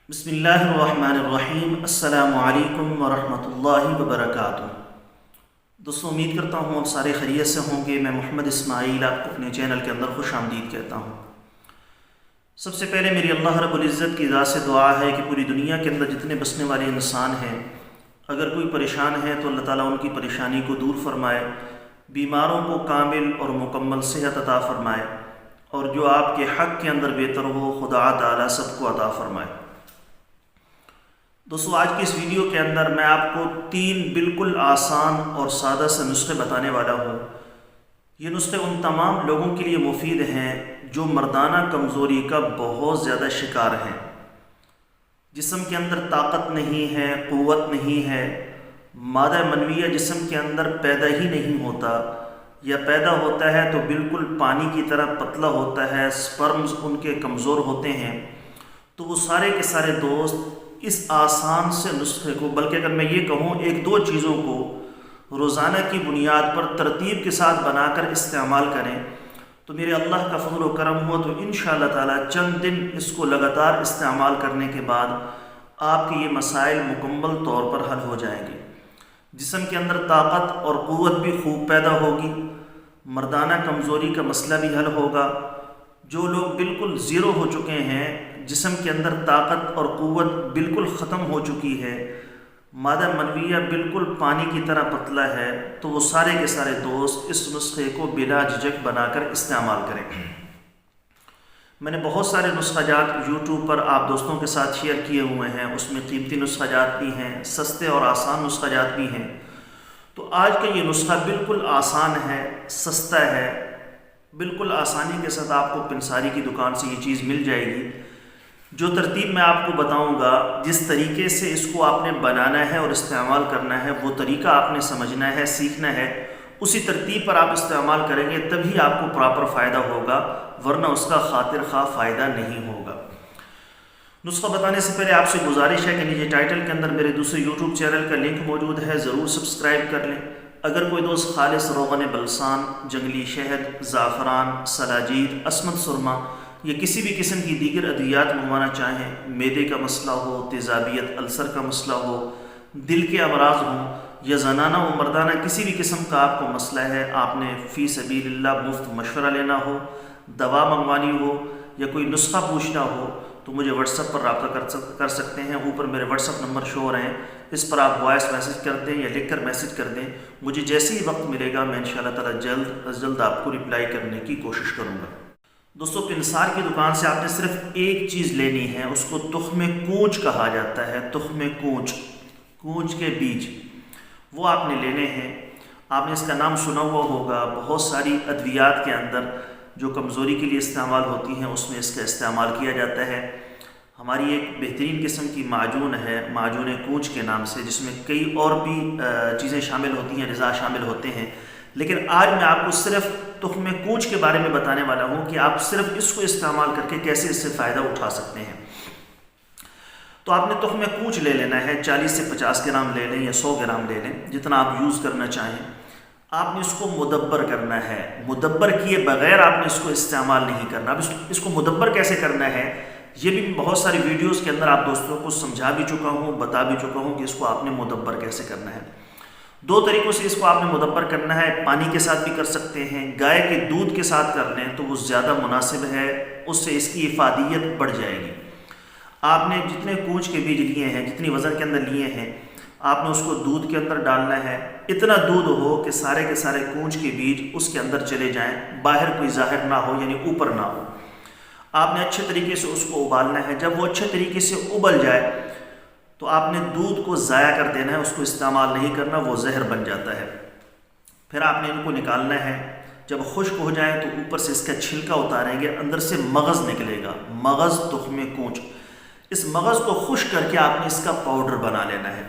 بسم اللہ الرحمن الرحیم۔ السلام علیکم ورحمۃ اللہ وبرکاتہ۔ دوستوں، امید کرتا ہوں آپ سارے خیریت سے ہوں گے۔ میں محمد اسماعیل آپ کو اپنے چینل کے اندر خوش آمدید کہتا ہوں۔ سب سے پہلے میری اللہ رب العزت کی ذات سے دعا ہے کہ پوری دنیا کے اندر جتنے بسنے والے انسان ہیں، اگر کوئی پریشان ہے تو اللہ تعالیٰ ان کی پریشانی کو دور فرمائے، بیماروں کو کامل اور مکمل صحت عطا فرمائے، اور جو آپ کے حق کے اندر بہتر ہو خدا تعالیٰ سب کو عطا فرمائے۔ دوستو، آج کی اس ویڈیو کے اندر میں آپ کو 3 بالکل آسان اور سادہ سے نسخے بتانے والا ہوں۔ یہ نسخے ان تمام لوگوں کے لیے مفید ہیں جو مردانہ کمزوری کا بہت زیادہ شکار ہیں، جسم کے اندر طاقت نہیں ہے، قوت نہیں ہے، مادہ منویہ جسم کے اندر پیدا ہی نہیں ہوتا، یا پیدا ہوتا ہے تو بالکل پانی کی طرح پتلا ہوتا ہے، سپرمز ان کے کمزور ہوتے ہیں۔ تو وہ سارے کے سارے دوست اس آسان سے نسخے کو، بلکہ اگر میں یہ کہوں 1-2 چیزوں کو روزانہ کی بنیاد پر ترتیب کے ساتھ بنا کر استعمال کریں تو میرے اللہ کا فضل و کرم ہوا تو انشاءاللہ تعالی چند دن اس کو لگاتار استعمال کرنے کے بعد آپ کے یہ مسائل مکمل طور پر حل ہو جائیں گے۔ جسم کے اندر طاقت اور قوت بھی خوب پیدا ہوگی، مردانہ کمزوری کا مسئلہ بھی حل ہوگا۔ جو لوگ بالکل زیرو ہو چکے ہیں، جسم کے اندر طاقت اور قوت بالکل ختم ہو چکی ہے، مادہ منویہ بالکل پانی کی طرح پتلا ہے، تو وہ سارے کے سارے دوست اس نسخے کو بلا جھجک بنا کر استعمال کریں۔ میں نے بہت سارے نسخہ جات یوٹیوب پر آپ دوستوں کے ساتھ شیئر کیے ہوئے ہیں، اس میں قیمتی نسخہ جات بھی ہیں، سستے اور آسان نسخہ جات بھی ہیں۔ تو آج کا یہ نسخہ بالکل آسان ہے، سستا ہے، بالکل آسانی کے ساتھ آپ کو پنساری کی دکان سے یہ چیز مل جائے گی۔ جو ترتیب میں آپ کو بتاؤں گا، جس طریقے سے اس کو آپ نے بنانا ہے اور استعمال کرنا ہے، وہ طریقہ آپ نے سمجھنا ہے، سیکھنا ہے، اسی ترتیب پر آپ استعمال کریں گے تبھی آپ کو پراپر فائدہ ہوگا، ورنہ اس کا خاطر خواہ فائدہ نہیں ہوگا۔ نسخہ بتانے سے پہلے آپ سے گزارش ہے کہ نیچے ٹائٹل کے اندر میرے دوسرے یوٹیوب چینل کا لنک موجود ہے، ضرور سبسکرائب کر لیں۔ اگر کوئی دوست خالص روغن بلسان، جنگلی شہد، زعفران، سلاجید، عصمت سرما یا کسی بھی قسم کی دیگر ادویات منگوانا چاہیں، معدے کا مسئلہ ہو، تیزابیت، السر کا مسئلہ ہو، دل کے امراض ہوں، یا زنانہ و مردانہ کسی بھی قسم کا آپ کو مسئلہ ہے، آپ نے فی سبیل اللہ مفت مشورہ لینا ہو، دوا منگوانی ہو، یا کوئی نسخہ پوچھنا ہو، تو مجھے واٹس ایپ پر رابطہ کر سکتے ہیں۔ اوپر میرے واٹس ایپ نمبر شو ہو رہے ہیں، اس پر آپ وائس میسج کر دیں یا لکھ کر میسج کر دیں۔ مجھے جیسے ہی وقت ملے گا میں انشاءاللہ تعالی جلد از جلد آپ کو رپلائی کرنے کی کوشش کروں گا۔ دوستو، پنسار کی دکان سے آپ نے صرف ایک چیز لینی ہے، اس کو تخم کونچ کہا جاتا ہے، تخم کونچ، کونچ کے بیج، وہ آپ نے لینے ہیں۔ آپ نے اس کا نام سنا ہوا ہوگا، بہت ساری ادویات کے اندر جو کمزوری کے لیے استعمال ہوتی ہیں اس میں اس کا استعمال کیا جاتا ہے۔ ہماری ایک بہترین قسم کی معجون ہے، معجون کونچ کے نام سے، جس میں کئی اور بھی چیزیں شامل ہوتی ہیں، اجزاء شامل ہوتے ہیں، لیکن آج میں آپ کو صرف تخم کونچ کے بارے میں بتانے والا ہوں کہ آپ صرف اس کو استعمال کر کے کیسے اس سے فائدہ اٹھا سکتے ہیں۔ تو آپ نے تخم کونچ لے لینا ہے، 40 سے 50 گرام لے لیں یا 100 گرام لے لیں، جتنا آپ یوز کرنا چاہیں۔ آپ نے اس کو مدبر کرنا ہے، مدبر کیے بغیر آپ نے اس کو استعمال نہیں کرنا۔ اب اس کو مدبر کیسے کرنا ہے، یہ بھی بہت ساری ویڈیوز کے اندر آپ دوستوں کو سمجھا بھی چکا ہوں، بتا بھی چکا ہوں کہ اس کو آپ نے مدبر کیسے کرنا ہے۔ 2 طریقوں سے اس کو آپ نے مدبر کرنا ہے، پانی کے ساتھ بھی کر سکتے ہیں، گائے کے دودھ کے ساتھ کر لیں تو وہ زیادہ مناسب ہے، اس سے اس کی افادیت بڑھ جائے گی۔ آپ نے جتنے کونچ کے بیج لیے ہیں، جتنی وزن کے اندر لیے ہیں، آپ نے اس کو دودھ کے اندر ڈالنا ہے، اتنا دودھ ہو کہ سارے کے سارے کونچ کے بیج اس کے اندر چلے جائیں، باہر کوئی ظاہر نہ ہو، یعنی اوپر نہ ہو۔ آپ نے اچھے طریقے سے اس کو ابالنا ہے۔ جب وہ اچھے طریقے سے ابل جائے تو آپ نے دودھ کو ضائع کر دینا ہے، اس کو استعمال نہیں کرنا، وہ زہر بن جاتا ہے۔ پھر آپ نے ان کو نکالنا ہے۔ جب خشک ہو جائیں تو اوپر سے اس کا چھلکا اتاریں گے، اندر سے مغز نکلے گا، مغز تخم کونچ۔ اس مغز کو خشک کر کے آپ نے اس کا پاؤڈر بنا لینا ہے۔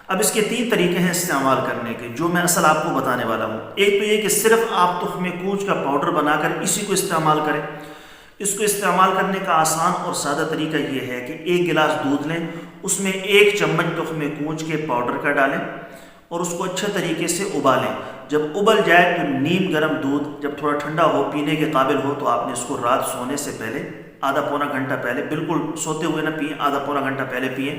اب اس کے 3 طریقے ہیں استعمال کرنے کے، جو میں اصل آپ کو بتانے والا ہوں۔ ایک تو یہ کہ صرف آپ تخم کونچ کا پاؤڈر بنا کر اسی کو استعمال کریں۔ اس کو استعمال کرنے کا آسان اور سادہ طریقہ یہ ہے کہ 1 گلاس دودھ لیں، اس میں 1 چمچ تخم کونچ کے پاؤڈر کا ڈالیں اور اس کو اچھے طریقے سے ابالیں۔ جب ابل جائے تو نیم گرم دودھ جب تھوڑا ٹھنڈا ہو پینے کے قابل ہو تو آپ نے اس کو رات سونے سے پہلے آدھا پونا گھنٹہ پہلے، بالکل سوتے ہوئے نہ پئیں، آدھا پونا گھنٹہ پہلے پئیں.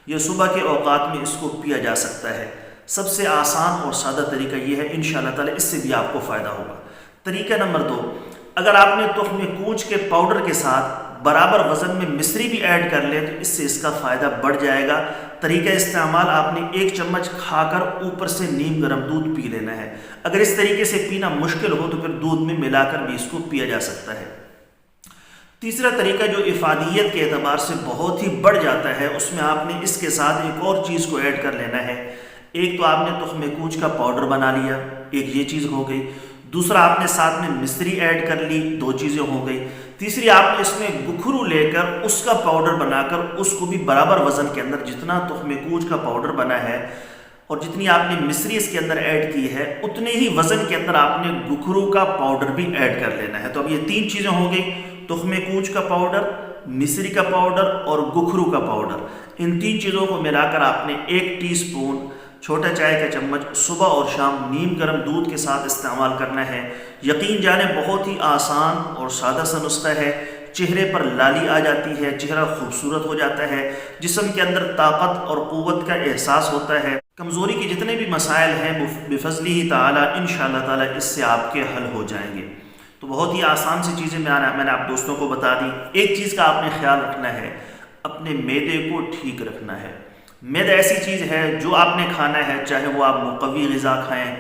یہ صبح کے اوقات میں اس کو پیا جا سکتا ہے. سب سے آسان اور سادہ طریقہ یہ ہے، انشاءاللہ تعالی اس سے بھی آپ کو فائدہ ہوگا. طریقہ نمبر 2، اگر آپ نے تخم کوچ کے پاؤڈر کے ساتھ برابر وزن میں مصری بھی ایڈ کر لیں تو اس سے اس کا فائدہ بڑھ جائے گا. طریقہ استعمال آپ نے 1 چمچ کھا کر اوپر سے نیم گرم دودھ پی لینا ہے. اگر اس طریقے سے پینا مشکل ہو تو پھر دودھ میں ملا کر بھی اس کو پیا جا سکتا ہے. تیسرا طریقہ جو افادیت کے اعتبار سے بہت ہی بڑھ جاتا ہے، اس میں آپ نے اس کے ساتھ ایک اور چیز کو ایڈ کر لینا ہے. ایک تو آپ نے تخم کوچ کا پاؤڈر بنا لیا، ایک یہ چیز ہو گئی. دوسرا آپ نے ساتھ میں مصری ایڈ کر لی، 2 چیزیں ہو گئی. تیسری آپ نے اس میں گکھرو لے کر اس کا پاؤڈر بنا کر اس کو بھی برابر وزن کے اندر جتنا تخم کوچ کا پاؤڈر بنا ہے اور جتنی آپ نے مصری اس کے اندر ایڈ کی ہے اتنے ہی وزن کے اندر آپ نے گکھرو کا پاؤڈر بھی ایڈ کر لینا ہے. تو اب یہ 3 چیزیں ہو گئی، تخم کوچ کا پاؤڈر، مصری کا پاؤڈر اور گکھرو کا پاؤڈر. ان 3 چیزوں کو ملا کر آپ نے 1 ٹی سپون چھوٹا چائے کا چمچ صبح اور شام نیم گرم دودھ کے ساتھ استعمال کرنا ہے. یقین جانیں بہت ہی آسان اور سادہ سا نسخہ ہے. چہرے پر لالی آ جاتی ہے، چہرہ خوبصورت ہو جاتا ہے، جسم کے اندر طاقت اور قوت کا احساس ہوتا ہے. کمزوری کے جتنے بھی مسائل ہیں بفضلہ تعالی انشاءاللہ تعالی اس سے آپ کے حل ہو جائیں گے. تو بہت ہی آسان سی چیزیں میں نے آپ دوستوں کو بتا دی. ایک چیز کا آپ نے خیال رکھنا ہے، اپنے معدے کو ٹھیک رکھنا ہے. معدہ ایسی چیز ہے جو آپ نے کھانا ہے، چاہے وہ آپ مقوی غذا کھائیں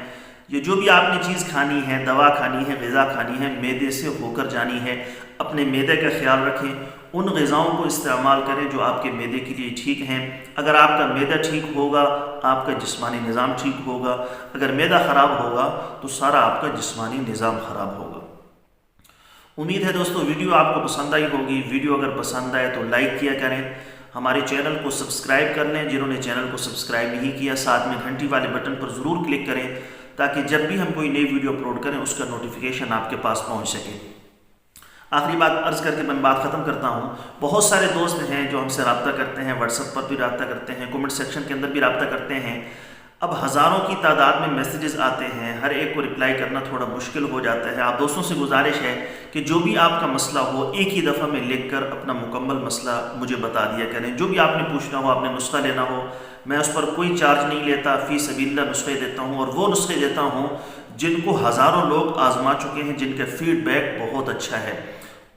یا جو بھی آپ نے چیز کھانی ہے، دوا کھانی ہے، غذا کھانی ہے، معدے سے ہو کر جانی ہے. اپنے معدے کا خیال رکھیں، ان غذاؤں کو استعمال کریں جو آپ کے معدے کے لیے ٹھیک ہیں. اگر آپ کا معدہ ٹھیک ہوگا آپ کا جسمانی نظام ٹھیک ہوگا. اگر معدہ خراب ہوگا تو سارا آپ کا جسمانی نظام خراب ہوگا. امید ہے دوستو ویڈیو آپ کو پسند آئی ہوگی. ویڈیو اگر پسند آئے تو لائک کیا کریں، ہمارے چینل کو سبسکرائب کر لیں جنہوں نے چینل کو سبسکرائب نہیں کیا. ساتھ میں گھنٹی والے بٹن پر ضرور کلک کریں تاکہ جب بھی ہم کوئی نئی ویڈیو اپلوڈ کریں اس کا نوٹیفیکیشن آپ کے پاس پہنچ سکے. آخری بات عرض کر کے میں بات ختم کرتا ہوں. بہت سارے دوست ہیں جو ہم سے رابطہ کرتے ہیں، واٹس ایپ پر بھی رابطہ کرتے ہیں، کومنٹ سیکشن کے اندر بھی رابطہ کرتے ہیں. اب ہزاروں کی تعداد میں میسیجز آتے ہیں، ہر ایک کو رپلائی کرنا تھوڑا مشکل ہو جاتا ہے. آپ دوستوں سے گزارش ہے کہ جو بھی آپ کا مسئلہ ہو ایک ہی دفعہ میں لکھ کر اپنا مکمل مسئلہ مجھے بتا دیا کریں. جو بھی آپ نے پوچھنا ہو، آپ نے نسخہ لینا ہو، میں اس پر کوئی چارج نہیں لیتا، فی سبیل اللہ نسخے دیتا ہوں. اور وہ نسخے دیتا ہوں جن کو ہزاروں لوگ آزما چکے ہیں، جن کا فیڈ بیک بہت اچھا ہے.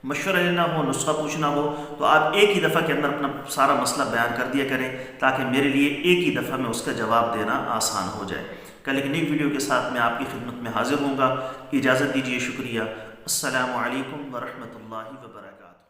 مشورہ لینا ہو، نسخہ پوچھنا ہو تو آپ ایک ہی دفعہ کے اندر اپنا سارا مسئلہ بیان کر دیا کریں تاکہ میرے لیے ایک ہی دفعہ میں اس کا جواب دینا آسان ہو جائے. کل ایک نئی ویڈیو کے ساتھ میں آپ کی خدمت میں حاضر ہوں گا. اجازت دیجیے، شکریہ. السلام علیکم ورحمۃ اللہ وبرکاتہ.